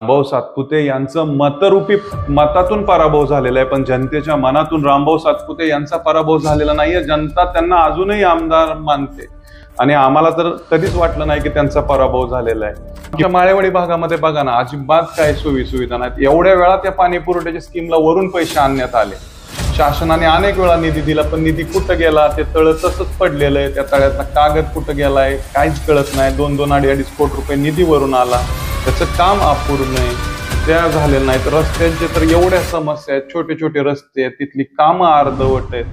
रामभाऊ सातपुते यांचं मतरूपी मतातून पराभव झालेला आहे, पण जनतेच्या मनातून रामभाऊ सातपुते यांचा पराभव झालेला नाहीये. जनता त्यांना अजूनही आमदार मानते आणि आम्हाला तर कधीच वाटलं नाही की त्यांचा पराभव झालेला आहे. आमच्या माळेवाडी भागामध्ये बघा ना, अजिबात काय सोयी सुविधा नाहीत. एवढ्या वेळा त्या पाणी पुरवठ्याच्या स्कीमला वरून पैसे आणण्यात आले. शासनाने अनेक वेळा निधी दिला, पण निधी कुठं गेला ते तळ तसंच पडलेलं आहे. त्या तळ्याचा कागद कुठं गेलाय काहीच कळत नाही. 2-2, 2.5 कोटी रुपये निधी वरून आला, त्याचं काम अपूर्ण आहे, त्या झालेलं नाहीत. रस्त्यांचे तर एवढ्या समस्या आहेत, छोटे छोटे रस्ते आहेत, तिथली कामं अर्धवट आहेत,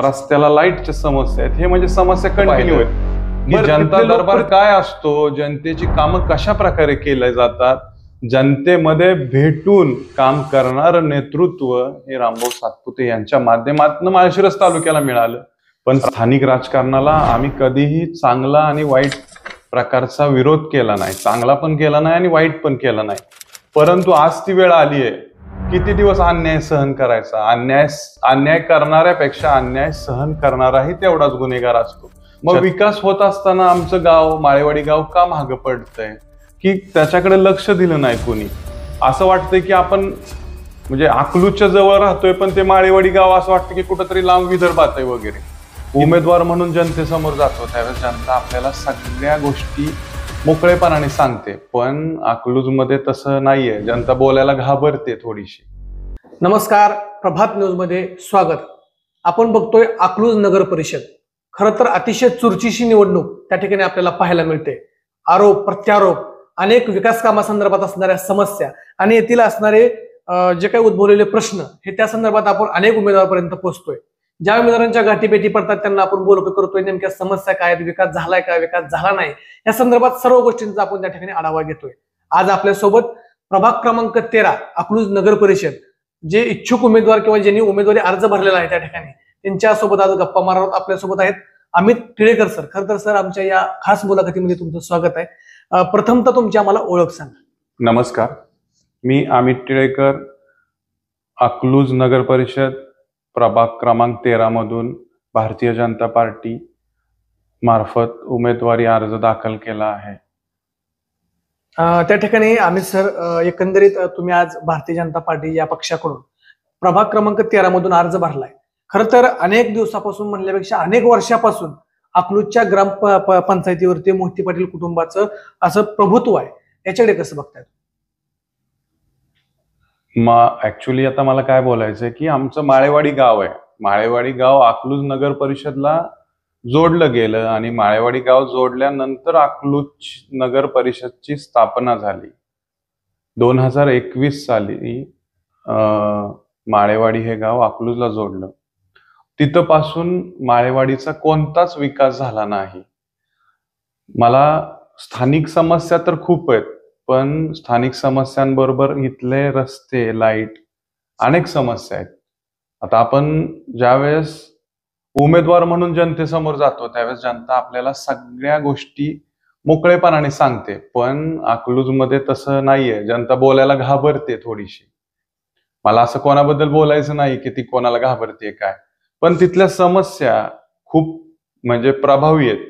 रस्त्याला लाईटच्या समस्या आहेत. हे म्हणजे समस्या कंटिन्यू आहेत. जनता दरबार काय असतो, जनतेची कामं कशा प्रकारे केली जातात, जनतेमध्ये भेटून काम करणारं नेतृत्व हे रामभाऊ सातपुते यांच्या माध्यमातून माळशिरस तालुक्याला मिळालं. पण स्थानिक राजकारणाला आम्ही कधीही चांगला आणि वाईट प्रकारचा विरोध केला नाही, चांगला पण केला नाही आणि वाईट पण केला नाही. परंतु आज ती वेळ आली आहे, किती दिवस अन्याय सहन करायचा. अन्याय करणाऱ्यापेक्षा अन्याय सहन करणाराही तेवढाच गुन्हेगार असतो. मग विकास होत असताना आमचं गाव माळेवाडी गाव का मागं पडतंय की त्याच्याकडे लक्ष दिलं नाही कोणी. असं वाटतंय की आपण म्हणजे अकलूजच्या जवळ राहतोय, पण ते माळेवाडी गाव असं वाटतं की कुठंतरी लांब विदर्भात आहे वगैरे. उमेदवार म्हणून जनतेसमोर जातो त्यावेळेस जनता आपल्याला सगळ्या गोष्टी मोकळेपणाने सांगते, पण अकलूजमध्ये तसं नाहीये. जनता बोलायला घाबरते थोडीशी. नमस्कार, प्रभात न्यूज मध्ये स्वागत. आपण बघतोय अकलूज नगर परिषद. खरं तर अतिशय चुरशीची निवडणूक त्या ठिकाणी आपल्याला पाहायला मिळते. आरोप प्रत्यारोप, अनेक विकास कामासंदर्भात असणाऱ्या समस्या आणि येथील असणारे जे काही उद्भवलेले प्रश्न हे त्या संदर्भात आपण अनेक उमेदवारांपर्यंत पोहोचतोय. ज्या उमेदवारांच्या गाठीभेटी पडतात त्यांना आपण बोलतो करतोय, नेमक्या समस्या काय आहेत, विकास झालाय का, विकास झाला नाही, या संदर्भात सर्व गोष्टींचा आपण त्या ठिकाणी आढावा घेतोय. आज आपल्यासोबत प्रभाग क्रमांक 13 अकलूज नगर परिषद जे इच्छुक उमेदवार किंवा ज्यांनी उमेदवारी अर्ज भरलेला आहे त्या ठिकाणी त्यांच्यासोबत आज गप्पा मारत आपल्यासोबत आहेत अमित टिळेकर सर. खरं तर सर आमच्या या खास मुलाखतीमध्ये तुमचं स्वागत आहे. प्रथमतः तुमची आम्हाला ओळख सांगा. नमस्कार, मी अमित टिळेकर, अकलूज नगर परिषद प्रभाग क्रमांक 13 मधून भारतीय जनता पार्टी मार्फत उमेदवारी अर्ज दाखल केला आहे. त्या ठिकाणी अमित सर, एकंदरीत तुम्ही आज भारतीय जनता पार्टी या पक्षाकडून प्रभाग क्रमांक 13 मधून अर्ज भरलाय. खरं तर अनेक दिवसापासून म्हणल्यापेक्षा अनेक वर्षापासून अकलूजच्या ग्राम पंचायतीवरती मोहिते पाटील कुटुंबाचं असं प्रभुत्व आहे, याच्याकडे कसं बघताय? ऍक्च्युली आता मला काय बोलायचंय की आमचं माळेवाडी गाव आहे. माळेवाडी गाव अकलूज नगर परिषदला जोडलं गेलं आणि माळेवाडी गाव जोडल्यानंतर अकलूज नगर परिषदची स्थापना झाली. 2021 साली माळेवाडी हे गाव अकलूजला जोडलं. तिथपासून माळेवाडीचा कोणताच विकास झाला नाही. मला स्थानिक समस्या तर खूप आहेत, पण स्थानिक समस्यांबरोबर इथले रस्ते, लाईट, अनेक समस्या आहेत. आता आपण ज्यावेळेस उमेदवार म्हणून जनतेसमोर जातो त्यावेळेस जनता आपल्याला सगळ्या गोष्टी मोकळेपणाने सांगते, पण अकलूजमध्ये तसं नाहीये. जनता बोलायला घाबरते थोडीशी. मला असं कोणाबद्दल बोलायचं नाही की ती कोणाला घाबरते काय, पण तिथल्या समस्या खूप म्हणजे प्रभावी आहेत.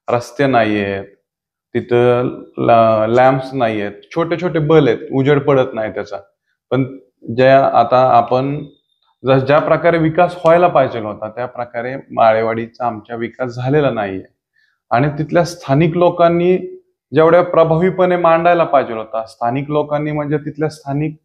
रस्ते नाही आहेत, तिथं लॅम्प्स नाही आहेत, छोटे छोटे बल्ब आहेत, उजेड पडत नाही त्याचा. पण आता आपण ज्या प्रकारे विकास व्हायला पाहिजे होता त्या प्रकारे माळेवाडीचा आमच्या विकास झालेला नाहीये. आणि तिथल्या स्थानिक लोकांनी जेवढ्या प्रभावीपणे मांडायला पाहिजे होता, स्थानिक लोकांनी म्हणजे तिथल्या स्थानिक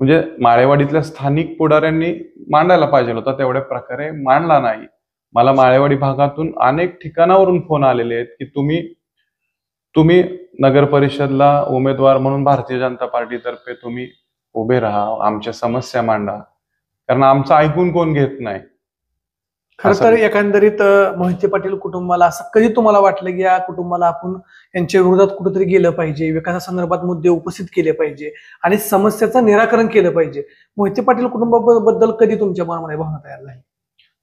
म्हणजे माळेवाडीतल्या स्थानिक पुढाऱ्यांनी मांडायला पाहिजे होता, तेवढ्या प्रकारे मांडला नाही. मला माळेवाडी भागातून अनेक ठिकाणावरून फोन आलेले आहेत की तुम्ही नगर परिषदला उमेदवार म्हणून भारतीय जनता पार्टीतर्फे तुम्ही उभे राहा, आमच्या समस्या मांडा, कारण आमचं ऐकून कोण घेत नाही. खरं तर एकंदरीत मोहिते पाटील कुटुंबाला असं कधी तुम्हाला वाटलं की या कुटुंबाला आपण यांच्या विरोधात कुठेतरी गेलं पाहिजे, विकासासंदर्भात मुद्दे उपस्थित केले पाहिजे आणि समस्याचं निराकरण केलं पाहिजे, मोहिते पाटील कुटुंबाबद्दल कधी तुमच्या मनामध्ये भावना तयार झाली?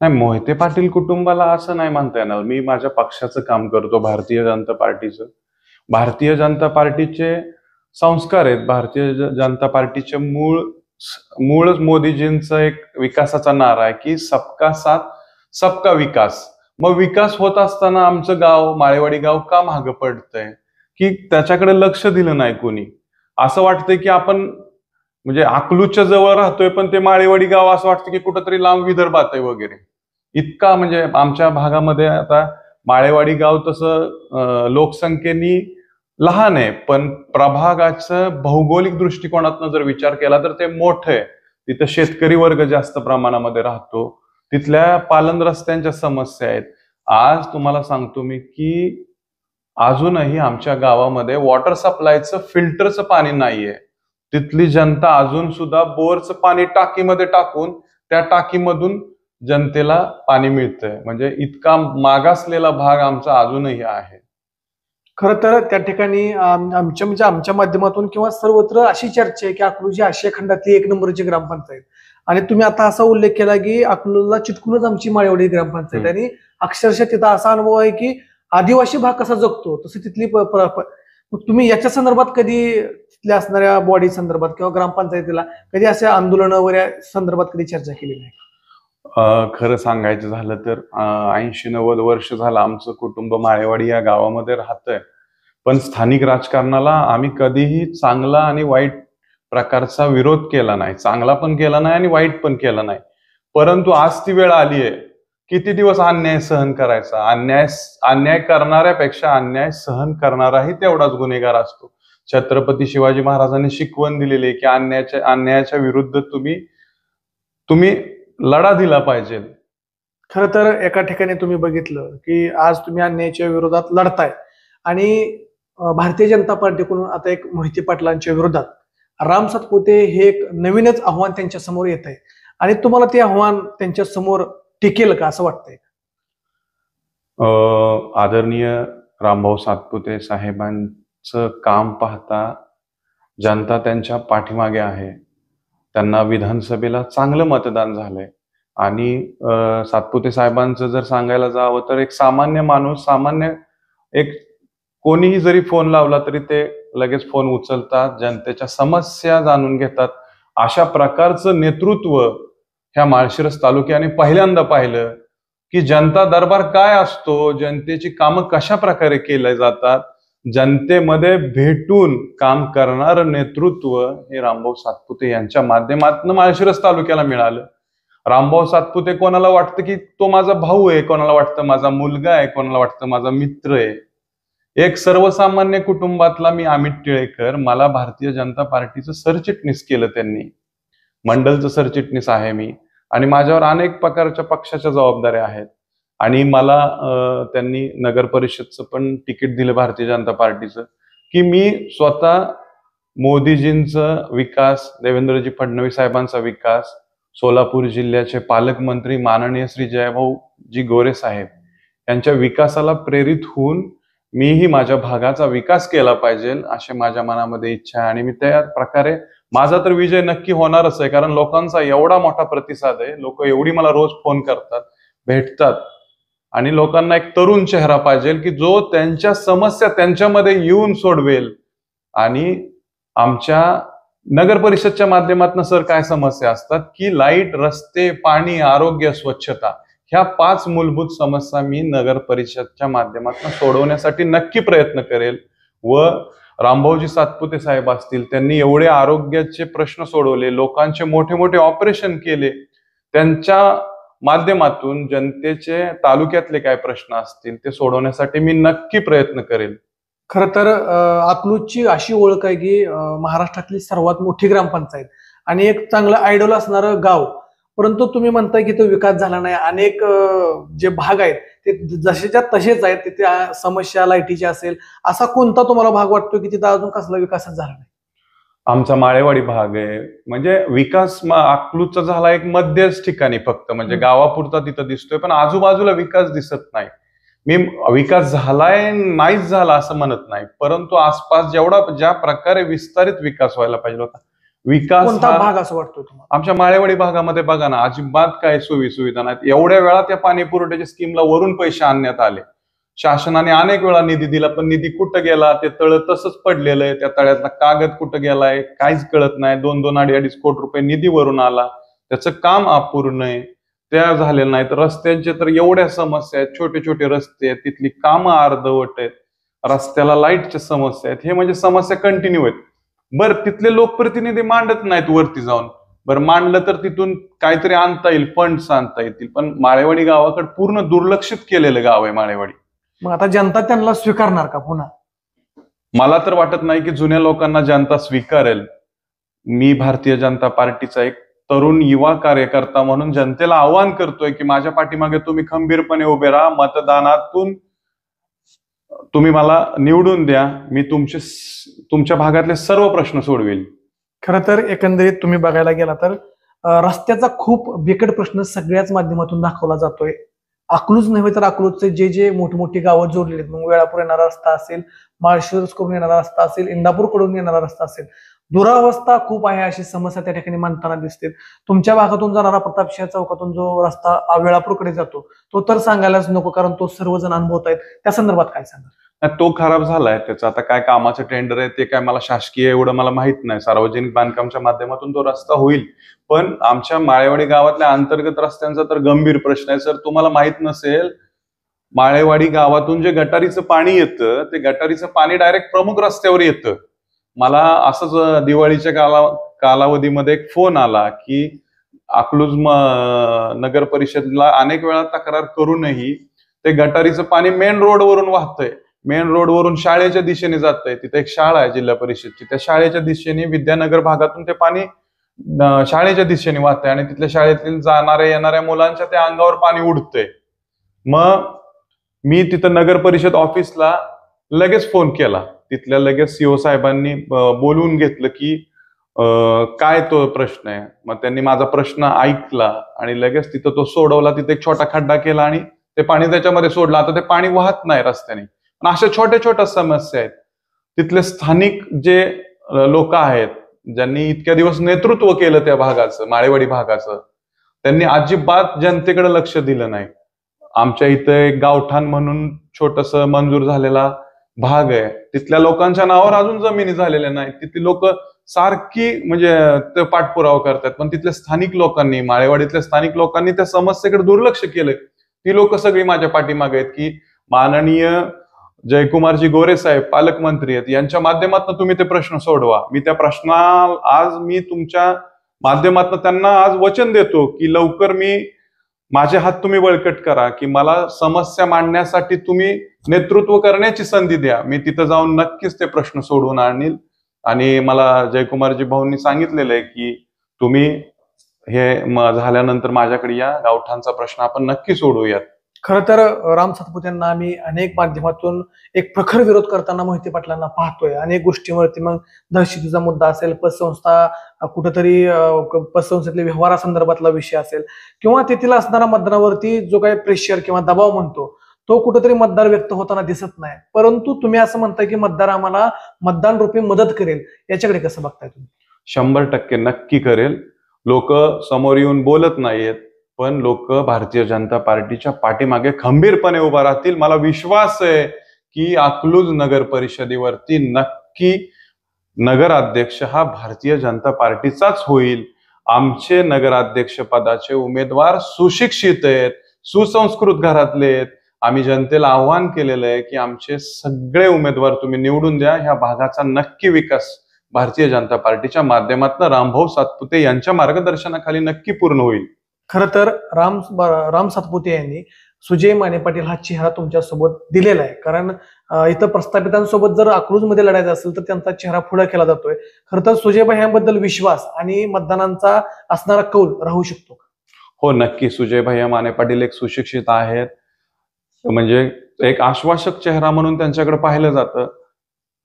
नाही, मोहिते पाटील कुटुंबाला असं नाही म्हणता येणार. मी माझ्या पक्षाचं काम करतो, भारतीय जनता पार्टीचं. भारतीय जनता पार्टीचे संस्कार आहेत. भारतीय जनता पार्टीचे मूळच मोदीजींचा एक विकासाचा नारा आहे की सबका साथ सबका विकास. मग विकास होत असताना आमचं गाव माळेवाडी गाव का मागं पडतंय की त्याच्याकडे लक्ष दिलं नाही कोणी. असं वाटतंय की आपण म्हणजे अकलूजच्या जवळ राहतोय, पण ते माळेवाडी गाव असं वाटतं की कुठंतरी लांब विदर्भात आहे वगैरे. इतका म्हणजे आमच्या भागामध्ये आता माळेवाडी गाव तसं लोकसंख्येनी लहान आहे, पण प्रभागाचं भौगोलिक दृष्टिकोनातनं जर विचार केला तर ते मोठं आहे. तिथं शेतकरी वर्ग जास्त प्रमाणामध्ये राहतो, तिथल्या पालन रस्त्यांच्या समस्या आहेत. आज तुम्हाला सांगतो मी की अजूनही आमच्या गावामध्ये वॉटर सप्लायचं फिल्टरचं पाणी नाहीये. तिथली जनता अजून सुद्धा बोरचं पाणी टाकीमध्ये टाकून त्या टाकीमधून जनतेला पाणी मिळतंय. म्हणजे इतका मागासलेला भाग आमचा अजूनही आहे. खरं तर त्या ठिकाणी आमच्या माध्यमातून किंवा सर्वत्र अशी चर्चा आहे की अकलूज ही आशिया खंडातली 1 नंबरची ग्रामपंचायत. आणि तुम्ही आता असा उल्लेख केला की अकलूजला चिटकूनच आमची माळेवाडी ग्रामपंचायत, आणि अक्षरशः तिथं असा अनुभव आहे की आदिवासी भाग कसा जगतो तसं तिथली मग तुम्ही याच्या संदर्भात कधी तिथल्या असणाऱ्या बॉडी संदर्भात किंवा ग्रामपंचायतीला कधी असे आंदोलन वगैरे संदर्भात कधी चर्चा केली नाही? खरं सांगायचं झालं तर 80-90 वर्ष झालं आमचं कुटुंब माळेवाडी या गावामध्ये राहतंय, पण स्थानिक राजकारणाला आम्ही कधीही चांगला आणि वाईट प्रकारचा विरोध केला नाही. चांगला पण केला नाही आणि वाईट पण केला नाही. परंतु आज ती वेळ आली आहे. किती दिवस अन्याय सहन करायचा? अन्याय करणाऱ्यापेक्षा अन्याय सहन करणाराही तेवढाच गुन्हेगार असतो. छत्रपती शिवाजी महाराजांनी शिकवण दिलेली आहे की अन्यायाच्या विरुद्ध तुम्ही लढा दिला पाहिजे. खरं तर एका ठिकाणी तुम्ही बघितलं की आज तुम्ही अन्यायाच्या विरोधात लढताय, आणि भारतीय जनता पार्टीकडून आता एक मोहिते पाटलांच्या विरोधात राम सातपुते हे एक नवीनच आव्हान त्यांच्या समोर येत आहे, आणि तुम्हाला ते आव्हान त्यांच्या समोर टिकेल का असं वाटतंय? आदरणीय रामभाऊ सातपुते साहेबांचं काम पाहता जनता त्यांच्या पाठीमागे आहे. त्यांना विधानसभेला चांगलं मतदान झालंय, आणि सातपुते साहेबांचं जर सांगायला जावं तर एक सामान्य माणूस, एक कोणीही जरी फोन लावला तरी ते लगेच फोन उचलतात, जनतेच्या समस्या जाणून घेतात. अशा प्रकारचं नेतृत्व ह्या माळशिरस तालुक्याने पहिल्यांदा पाहिलं की जनता दरबार काय असतो, जनतेची कामं कशा प्रकारे केली जातात, जनतेमध्ये भेटून काम करणारं नेतृत्व हे रामभाऊ सातपुते यांच्या माध्यमातून माळशिरस तालुक्याला मिळालं. रामभाऊ सातपुते कोणाला वाटतं की तो माझा भाऊ आहे, कोणाला वाटतं माझा मुलगा आहे, कोणाला वाटतं माझा मित्र आहे. एक सर्वसामान्य कुटुंबातला मी अमित टिळेकर, मला भारतीय जनता पार्टीचं सरचिटणीस केलं त्यांनी. मंडलचं सरचिटणीस आहे मी, आणि माझ्यावर अनेक प्रकारच्या पक्षाच्या जबाबदाऱ्या आहेत. आणि मला त्यांनी नगर परिषदचं पण तिकीट दिलं भारतीय जनता पार्टीचं, की मी स्वतः मोदीजींचा विकास, देवेंद्रजी फडणवीस साहेबांचा विकास, सोलापूर जिल्ह्याचे पालकमंत्री माननीय श्री जयभाऊजी गोरे साहेब यांच्या विकासाला प्रेरित होऊन मीही माझ्या भागाचा विकास केला पाहिजे अशी माझ्या मनामध्ये इच्छा आहे. आणि मी त्या प्रकारे माझा तर विजय नक्की होणारच आहे, कारण लोकांचा एवढा मोठा प्रतिसाद आहे. लोक एवढी मला रोज फोन करतात, भेटतात, आणि लोकांना एक तरुण चेहरा पाहिजे की जो त्यांच्या समस्या त्यांच्यामध्ये येऊन सोडवेल. आणि आमच्या नगर परिषदच्या माध्यमातून सर काय समस्या असतात की लाईट, रस्ते, पाणी, आरोग्य, स्वच्छता, ह्या 5 मूलभूत समस्या मी नगर परिषदच्या माध्यमातून सोडवण्यासाठी नक्की प्रयत्न करेल. व रामभाऊजी सातपुते साहेब असतील, त्यांनी एवढे आरोग्याचे प्रश्न सोडवले, लोकांचे मोठे मोठे ऑपरेशन केले. त्यांच्या माध्यमातून जनतेचे तालुक्यातले काय प्रश्न असतील ते सोडवण्यासाठी मी नक्की प्रयत्न करेल. खरं तर अकलूजची अशी ओळख आहे की महाराष्ट्रातली सर्वात मोठी ग्रामपंचायत आणि एक चांगलं आयडॉल असणारं गाव, परंतु तुम्ही म्हणताय की तो विकास झाला नाही. अनेक जे भाग आहेत ते जसेच्या तसेच आहेत. तिथे समस्या लाईटीची असेल, असा कोणता तुम्हाला भाग वाटतो की तिथं अजून कसला विकासच झाला नाही? आमचा माळेवाडी भाग आहे, म्हणजे विकास अकलूजचा झाला एक मध्यच ठिकाणी फक्त, म्हणजे गावापुरता तिथं दिसतोय, पण आजूबाजूला विकास दिसत नाही. मी विकास झालाय नाहीच झाला असं म्हणत नाही, परंतु आसपास ज्या प्रकारे विस्तारित विकास व्हायला पाहिजे होता, विकास कोणता भाग असं वाटतो तुम्हाला? आमच्या माळेवाडी भागामध्ये बघा ना, अजिबात काय सुविधा नाहीत. एवढ्या वेळा त्या पाणी पुरवठ्याच्या स्कीमला वरून पैसे आणण्यात आले, शासनाने अनेक वेळा निधी दिला, पण निधी कुठं गेला? ते तळ तसंच पडलेलं आहे. त्या तळ्यातला कागद कुठं गेलाय काहीच कळत नाही. 2-2, 2.5 कोटी रुपये निधी वरून आला, त्याचं काम अपूर्ण आहे, त्या झालेलं नाही. तर रस्त्यांचे तर एवढ्या समस्या आहेत, छोटे छोटे रस्ते आहेत, तिथली कामं अर्धवट आहेत, रस्त्याला लाईटच्या समस्या आहेत. हे म्हणजे समस्या कंटिन्यू आहेत. बरं तिथले लोकप्रतिनिधी मांडत नाहीत वरती जाऊन. बरं मांडलं तर तिथून काहीतरी आणता येईल, फंड्स आणता येतील, पण माळेवाडी गावाकडे पूर्ण दुर्लक्षित केलेलं गाव आहे माळेवाडी. मग आता जनता त्यांना स्वीकारणार का पुन्हा? मला तर वाटत नाही की जुन्या लोकांना जनता स्वीकारेल. मी भारतीय जनता पार्टीचा एक तरुण युवा कार्यकर्ता म्हणून जनतेला आवाहन करतोय की माझ्या पाठीमागे तुम्ही खंबीरपणे उभे राहा. मतदानातून तुम्ही मला निवडून द्या. मी तुमच्या भागातले सर्व प्रश्न सोडवेल. खरं तर एकंदरीत तुम्ही बघायला गेला तर रस्त्याचा खूप बिकट प्रश्न सगळ्याच माध्यमातून दाखवला जातोय. अकलूज नव्हे तर अकलूजचे जे जे मोठमोठी गावं जोडलेली आहेत, मग वेळापूर येणारा रस्ता असेल, माळशिरस कडून येणारा रस्ता असेल, इंदापूर कडून येणारा रस्ता असेल, दुरावस्था खूप आहे अशी समस्या त्या ठिकाणी मांडताना दिसते. तुमच्या भागातून जाणारा प्रतापसिंह चौकातून जो रस्ता वेळापूरकडे जातो तो तर सांगायलाच नको, कारण तो सर्वजण अनुभवत आहेत. त्या संदर्भात काय सांगा? तो खराब झालाय. त्याचं आता काय कामाचं टेंडर आहे ते काय मला शासकीय एवढं मला माहित नाही. सार्वजनिक बांधकामच्या माध्यमातून तो रस्ता होईल, पण आमच्या माळेवाडी गावातल्या अंतर्गत रस्त्यांचा तर गंभीर प्रश्न आहे. सर तुम्हाला माहित नसेल, माळेवाडी गावातून जे गटारीचं पाणी येतं ते गटारीचं पाणी डायरेक्ट प्रमुख रस्त्यावर येतं. मला असंच दिवाळीच्या कालावधीमध्ये एक फोन आला की अकलूज नगर परिषदेला अनेक वेळा तक्रार करूनही ते गटारीचं पाणी मेन रोडवरून वाहतंय. मेन रोडवरून शाळेच्या दिशेने जातंय. तिथे एक शाळा आहे जिल्हा परिषदची, त्या शाळेच्या दिशेने विद्यानगर भागातून ते पाणी शाळेच्या दिशेने वाहतंय आणि तिथल्या शाळेतील जाणाऱ्या येणाऱ्या मुलांच्या त्या अंगावर पाणी उडतंय. मग मी तिथं नगर परिषद ऑफिसला लगेच फोन केला. तिथल्या लगेच सीओ साहेबांनी बोलवून घेतलं की काय तो प्रश्न आहे. मग त्यांनी माझा प्रश्न ऐकला आणि लगेच तिथं तो सोडवला. तिथे एक छोटा खड्डा केला आणि ते पाणी त्याच्यामध्ये सोडलं. आता ते पाणी वाहत नाही रस्त्याने. पण अशा छोट्या छोट्या समस्या आहेत. तिथले स्थानिक जे लोक आहेत ज्यांनी इतक्या दिवस नेतृत्व केलं त्या भागाचं, माळेवाडी भागाचं, त्यांनी अजिबात जनतेकडे लक्ष दिलं नाही. आमच्या इथं एक गावठाण म्हणून छोटस मंजूर झालेला भाग आहे, तिथल्या लोकांच्या नावावर अजून जमिनी झालेल्या नाही. तिथली लोक सारखी म्हणजे ते पाठपुरावा करतात, पण तिथल्या स्थानिक लोकांनी, माळेवाडीतल्या स्थानिक लोकांनी त्या समस्येकडे दुर्लक्ष केलंय. ती लोक सगळी माझ्या पाठीमागे आहेत की माननीय जयकुमारजी गोरे साहेब पालकमंत्री आहेत, यांच्या माध्यमातून तुम्ही ते प्रश्न सोडवा. मी त्या प्रश्नाला आज मी तुमच्या माध्यमातून त्यांना आज वचन देतो की लवकर माझे हात तुम्ही बळकट करा, की मला समस्या मांडण्यासाठी तुम्ही नेतृत्व करण्याची संधी द्या. मी तिथं जाऊन नक्कीच ते प्रश्न सोडवून आणील. आणि मला जयकुमारजी भाऊंनी सांगितलेलं आहे की तुम्ही हे झाल्यानंतर माझ्याकडे या, गावठाणचा प्रश्न आपण नक्की सोडवूयात. खरं तर राम सातपुते यांना आम्ही अनेक माध्यमातून एक प्रखर विरोध करताना मोहिते पाटलांना पाहतोय. अनेक गोष्टींवरती, मग दहशतीचा मुद्दा असेल, पतसंस्था कुठेतरी पतसंस्थेतल्या व्यवहारासंदर्भातला विषय असेल, किंवा तेथील असणारा मतदानावरती जो काही प्रेशर किंवा दबाव म्हणतो तो कुठेतरी मतदार व्यक्त होताना दिसत नाही. परंतु तुम्ही असं म्हणताय की मतदार आम्हाला मतदान रूपी मदत करेल, याच्याकडे कसं बघताय तुम्ही? 100% नक्की करेल. लोक समोर येऊन बोलत नाहीयेत, पण लोक भारतीय जनता पार्टीच्या पाठीमागे खंबीरपणे उभा राहतील. मला विश्वास आहे की अकलूज नगर परिषदेवरती नक्की नगराध्यक्ष हा भारतीय जनता पार्टीचाच होईल. आमचे नगराध्यक्ष पदाचे उमेदवार सुशिक्षित आहेत, सुसंस्कृत घरातले आहेत. आम्ही जनतेला आव्हान केलेलं आहे की आमचे सगळे उमेदवार तुम्ही निवडून द्या. ह्या भागाचा नक्की विकास भारतीय जनता पार्टीच्या माध्यमातून रामभाऊ सातपुते यांच्या मार्गदर्शनाखाली नक्की पूर्ण होईल. खरं तर राम सातपुते यांनी सुजय माने पाटील हा चेहरा तुमच्या सोबत दिलेला आहे, कारण इथं प्रस्थापितांसोबत जर अकलूजमध्ये लढायचं असेल तर त्यांचा चेहरा पुढे केला जातोय. खरं तर सुजयभाई यांबद्दल विश्वास आणि मतदानांचा असणारा कौल राहू शकतो? हो नक्की. सुजयभाई माने पाटील एक सुशिक्षित आहेत, म्हणजे एक आश्वासक चेहरा म्हणून त्यांच्याकडे पाहिलं जातं.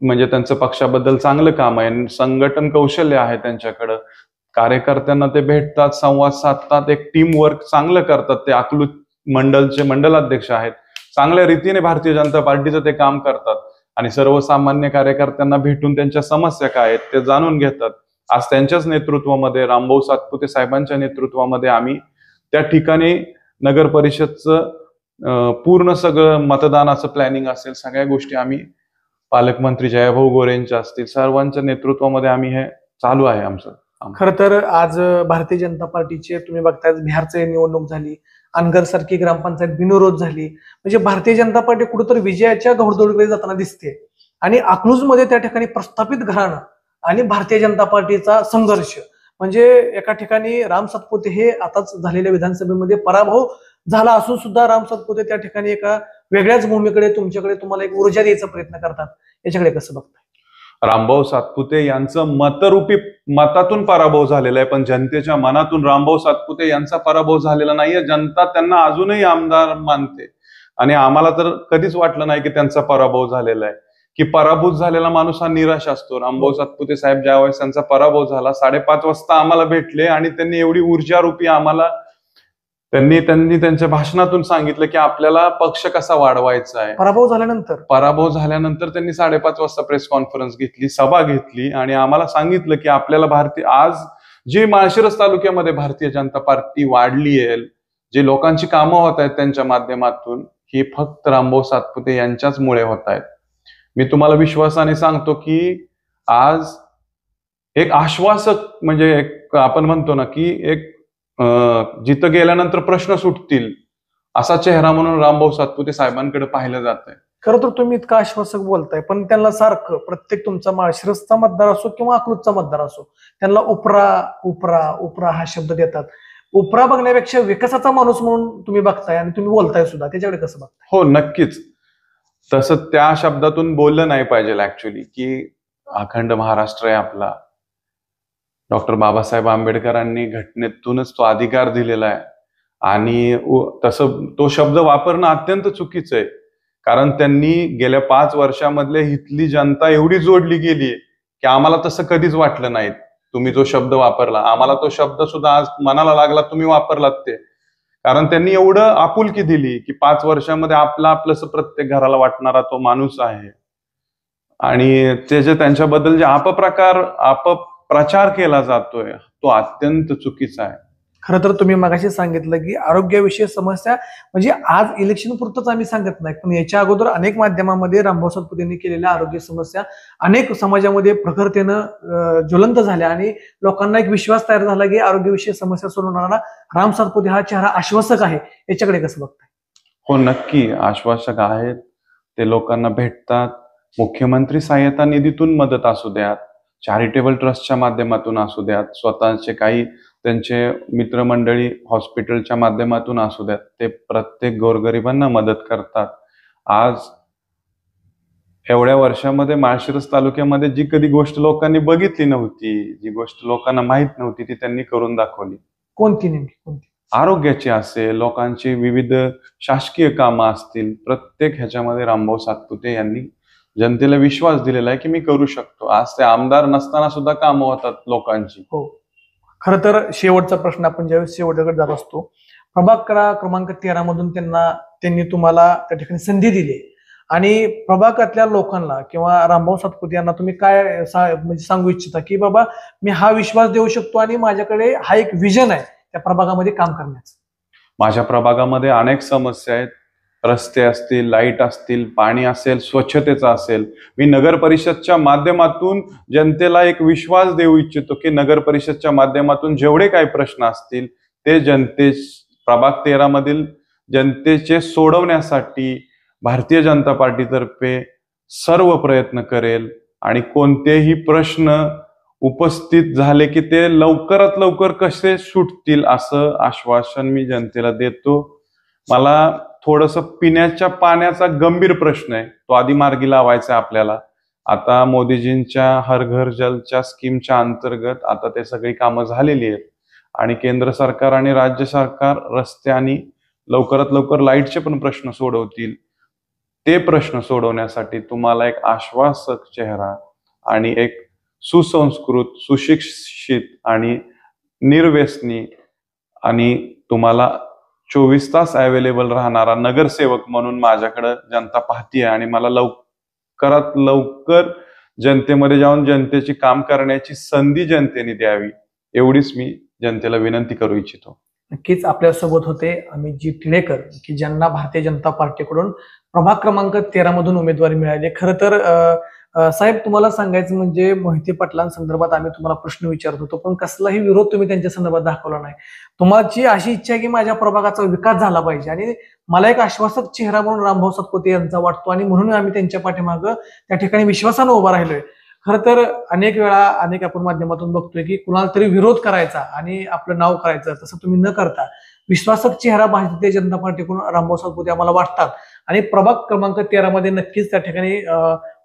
म्हणजे त्यांचं पक्षाबद्दल चांगलं काम आहे, संघटन कौशल्य आहे त्यांच्याकडं. कार्यकर्त्यांना ते भेटतात, संवाद साधतात, एक टीम वर्क चांगलं करतात. ते अकलूज मंडलचे मंडलाध्यक्ष आहेत, चांगल्या रीतीने भारतीय जनता पार्टीचं ते काम करतात आणि सर्वसामान्य कार्यकर्त्यांना भेटून त्यांच्या समस्या काय आहेत ते जाणून घेतात. आज त्यांच्याच नेतृत्वामध्ये, रामभाऊ सातपुते साहेबांच्या नेतृत्वामध्ये आम्ही त्या ठिकाणी नगर परिषदचं पूर्ण सगळं मतदानाचं प्लॅनिंग असेल, सगळ्या गोष्टी आम्ही पालकमंत्री जयभाऊ गोरेंच्या असतील, सर्वांच्या नेतृत्वामध्ये आम्ही हे चालू आहे आमचं. खरं तर आज भारतीय जनता पार्टीचे तुम्ही बघताय, बिहारची निवडणूक झाली, अनगर सारखी ग्रामपंचायत बिनविरोध झाली, म्हणजे भारतीय जनता पार्टी कुठेतरी विजयाच्या घोडदौडीकडे जाताना दिसते. आणि अकलूजमध्ये त्या ठिकाणी प्रस्थापित घराणं आणि भारतीय जनता पार्टीचा संघर्ष. म्हणजे एका ठिकाणी राम सातपुते हे आताच झालेल्या विधानसभेमध्ये पराभव झाला असून सुद्धा राम सातपुते त्या ठिकाणी एका वेगळ्याच भूमीकडे तुम्हाला एक ऊर्जा द्यायचा प्रयत्न करतात. याच्याकडे कसं बघताय? रामभाऊ सातपुते यांचं मतरूपी मतातून पराभव झालेला आहे, पण जनतेच्या मनातून रामभाऊ सातपुते यांचा पराभव झालेला नाहीये. जनता त्यांना अजूनही आमदार मानते आणि आम्हाला तर कधीच वाटलं नाही की त्यांचा पराभव झालेला आहे. की पराभूत झालेला माणूस हा निराश असतो. रामभाऊ सातपुते साहेब ज्यावेळेस त्यांचा पराभव झाला 5:30 वाजता आम्हाला भेटले आणि त्यांनी एवढी ऊर्जारूपी आम्हाला त्यांनी त्यांच्या भाषणातून सांगितलं की आपल्याला पक्ष कसा वाढवायचा आहे. पराभव झाल्यानंतर त्यांनी 5:30 वाजता प्रेस कॉन्फरन्स घेतली, सभा घेतली आणि आम्हाला सांगितलं की आपल्याला आज जी माळशिरस तालुक्यामध्ये भारतीय जनता पार्टी वाढली आहे, जे लोकांची कामं होत आहेत त्यांच्या माध्यमातून, ही फक्त रामभाऊ सातपुते यांच्याचमुळे होत आहेत. मी तुम्हाला विश्वासाने सांगतो की आज एक आश्वासक म्हणजे आपण म्हणतो ना की एक जिथं गेल्यानंतर प्रश्न सुटतील असा चेहरा म्हणून रामभाऊ सातपुते साहेबांकडे पाहिलं जात आहे. खरं तर तुम्ही इतका आश्वासक बोलताय, पण त्यांना सारखं प्रत्येक तुमचा माळशिरसचा मतदार असो किंवा अकलूजचा मतदार असो, त्यांना उपरा उपरा उपरा हा शब्द देतात. उपरा बघण्यापेक्षा विकासाचा माणूस म्हणून तुम्ही बघताय आणि तुम्ही बोलताय सुद्धा. त्याच्याकडे कसं बघताय? हो, नक्कीच. तसं त्या शब्दातून बोललं नाही पाहिजे ऍक्च्युली, की अखंड महाराष्ट्र आहे आपला. डॉक्टर बाबासाहेब आंबेडकरांनी घटनेतूनच तो अधिकार दिलेला आहे आणि तसं तो शब्द वापरणं अत्यंत चुकीचं आहे. कारण त्यांनी गेल्या 5 वर्षामधले इथली जनता एवढी जोडली गेली की आम्हाला तसं कधीच वाटलं नाही. तुम्ही जो शब्द वापरला, आम्हाला तो शब्द सुद्धा आज मनाला लागला तुम्ही वापरलात ते. कारण त्यांनी एवढं आपुलकी दिली की 5 वर्षामध्ये आपलंसं प्रत्येक घराला वाटणारा तो माणूस आहे. आणि ते जे त्यांच्याबद्दल जे अपप्रचार केला जातोय तो अत्यंत चुकीचा आहे. खरं तर तुम्ही मगाशी सांगितलं की आरोग्याविषयी समस्या म्हणजे आज इलेक्शन पुरतच आम्ही सांगत नाही, पण याच्या अगोदर अनेक माध्यमांमध्ये रामभाऊ सातपुतेंनी केलेल्या आरोग्य समस्या अनेक समाजामध्ये प्रखरतेनं ज्वलंत झाल्या आणि लोकांना एक विश्वास तयार झाला की आरोग्यविषयी समस्या सोडवणारा राम सातपुते हा चेहरा आश्वासक आहे. याच्याकडे कसं बघताय? हो, नक्की आश्वासक आहेत. ते लोकांना भेटतात. मुख्यमंत्री सहाय्यता निधीतून मदत असू द्यात, चॅरिटेबल ट्रस्टच्या माध्यमातून असू द्यात, स्वतःचे काही त्यांचे मित्रमंडळी हॉस्पिटलच्या माध्यमातून असू द्यात, ते प्रत्येक गोरगरिबांना मदत करतात. आज एवढ्या वर्षामध्ये माळशिरस तालुक्यामध्ये जी कधी गोष्ट लोकांनी बघितली नव्हती, जी गोष्ट लोकांना माहित नव्हती, ती त्यांनी करून दाखवली. कोणती नेमकी? कोणती? आरोग्याची असेल, लोकांची विविध शासकीय कामं असतील, प्रत्येक ह्याच्यामध्ये रामभाऊ सातपुते यांनी जनतेला विश्वास दिलेला आहे की मी करू शकतो. आज ते आमदार नसताना सुद्धा कामं होतात लोकांची. हो, खरं तर शेवटचा प्रश्न आपण ज्यावेळेस शेवटकडे जात असतो, प्रभाग क्रमांक 13 मधून त्यांनी तुम्हाला त्या ठिकाणी संधी दिली आणि प्रभागातल्या लोकांना किंवा रामभाऊ सातपुते यांना तुम्ही काय म्हणजे सांगू इच्छिता की बाबा मी हा विश्वास देऊ शकतो आणि माझ्याकडे हा एक विजन आहे त्या प्रभागामध्ये काम करण्याचं? माझ्या प्रभागामध्ये अनेक समस्या आहेत. रस्ते असतील, लाईट असतील, पाणी असेल, स्वच्छतेचा असेल. मी नगर परिषदच्या माध्यमातून जनतेला एक विश्वास देऊ इच्छितो की नगर परिषदच्या माध्यमातून जेवढे काही प्रश्न असतील ते प्रभाग 13 मधील जनतेचे सोडवण्यासाठी भारतीय जनता पार्टीतर्फे सर्व प्रयत्न करेल आणि कोणतेही प्रश्न उपस्थित झाले की ते लवकरात लवकर कसे सुटतील असं आश्वासन मी जनतेला देतो. मला थोडंसं पिण्याच्या पाण्याचा गंभीर प्रश्न आहे, तो आधी मार्गी लावायचा आहे आपल्याला. आता मोदीजींच्या हर घर जलच्या स्कीमच्या अंतर्गत आता ते सगळी कामं झालेली आहेत आणि केंद्र सरकार आणि राज्य सरकार रस्ते आणि लवकरात लवकर लाईटचे पण प्रश्न सोडवतील. ते प्रश्न सोडवण्यासाठी तुम्हाला एक आश्वासक चेहरा आणि एक सुसंस्कृत, सुशिक्षित आणि निर्व्यसनी आणि तुम्हाला 24 तास अवेलेबल राहणारा नगरसेवक म्हणून माझ्याकडे जनता पाहतीये आणि मला लवकरात लवकर जनतेमध्ये जाऊन जनतेची काम करण्याची संधी जनतेने द्यावी, एवढीच मी जनतेला विनंती करू इच्छितो. नक्कीच आपल्यासोबत होते अमितजी टिळेकर की ज्यांना भारतीय जनता पार्टीकडून प्रभाग क्रमांक 13 मधून उमेदवारी मिळाली. खरं तर साहेब तुम्हाला सांगायचं म्हणजे मोहिते पाटलांसंदर्भात आम्ही तुम्हाला प्रश्न विचारत होतो, पण कसलाही विरोध तुम्ही त्यांच्या संदर्भात दाखवला नाही. तुम्हाची अशी इच्छा आहे की माझ्या प्रभागाचा विकास झाला पाहिजे आणि मला एक आश्वासक चेहरा म्हणून रामभाऊ सातपुते यांचा वाटतो आणि म्हणून आम्ही त्यांच्या पाठीमागं त्या ठिकाणी विश्वासानं उभा राहिलोय. खरं तर अनेक वेळा अनेक आपण माध्यमातून बघतोय की कुणाला तरी विरोध करायचा आणि आपलं नाव करायचं, तसं तुम्ही न करता विश्वासक चेहरा भारतीय जनता पार्टीकडून रामभाऊ सातपुते आम्हाला वाटतात आणि प्रभाग क्रमांक 13 मध्ये नक्कीच त्या ठिकाणी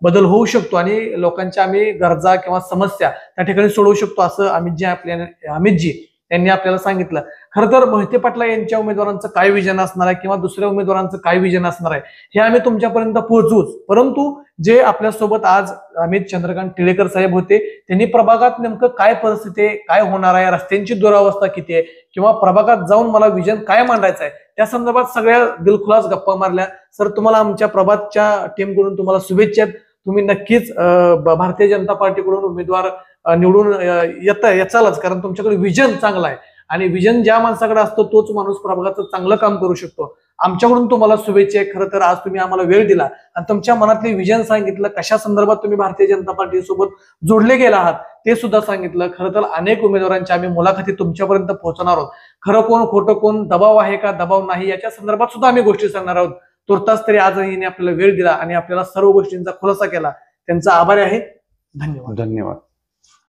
बदल होऊ शकतो आणि लोकांच्या आम्ही गरजा किंवा समस्या त्या ठिकाणी सोडवू शकतो असं अमितजी यांनी आपल्याला सांगितलं. खरं तर मोहिते पाटला यांच्या उमेदवारांचं काय विजन असणार आहे किंवा दुसऱ्या उमेदवारांचं काय विजन असणार आहे हे आम्ही तुमच्यापर्यंत पोहोचूच, परंतु जे आपल्यासोबत आज अमित चंद्रकांत टिळेकर साहेब होते त्यांनी प्रभागात नेमकं काय परिस्थिती आहे, काय होणार आहे, रस्त्यांची दुरावस्था किती आहे किंवा प्रभागात जाऊन मला विजन काय मांडायचं आहे त्या संदर्भात सगळ्या दिलखुलास गप्पा मारल्या. सर, तुम्हाला आमच्या प्रभातच्या टीमकडून तुम्हाला शुभेच्छा. तुम्ही नक्कीच भारतीय जनता पार्टीकडून उमेदवार निवडून याचालच, कारण तुमच्याकडे विजन चांगला आहे आणि विजन ज्या माणसाकडे असतो तोच माणूस प्रभागाचं चांगलं काम करू शकतो. आमच्याकडून तुम्हाला शुभेच्छा आहे. खरं तर आज तुम्ही आम्हाला वेळ दिला आणि तुमच्या मनातले विजन सांगितलं, कशा संदर्भात तुम्ही भारतीय जनता पार्टी सोबत जोडले गेला आहात ते सुद्धा सांगितलं. खरं तर अनेक उमेदवारांच्या आम्ही मुलाखती तुमच्यापर्यंत पोहोचणार आहोत. खरं कोण खोटं कोण, दबाव आहे का दबाव नाही याच्या संदर्भात सुद्धा आम्ही गोष्टी सांगणार आहोत. तुर्तास तरी आजही आपल्याला वेळ दिला आणि आपल्याला सर्व गोष्टींचा खुलासा केला. त्यांचा आभारी आहे. धन्यवाद. धन्यवाद.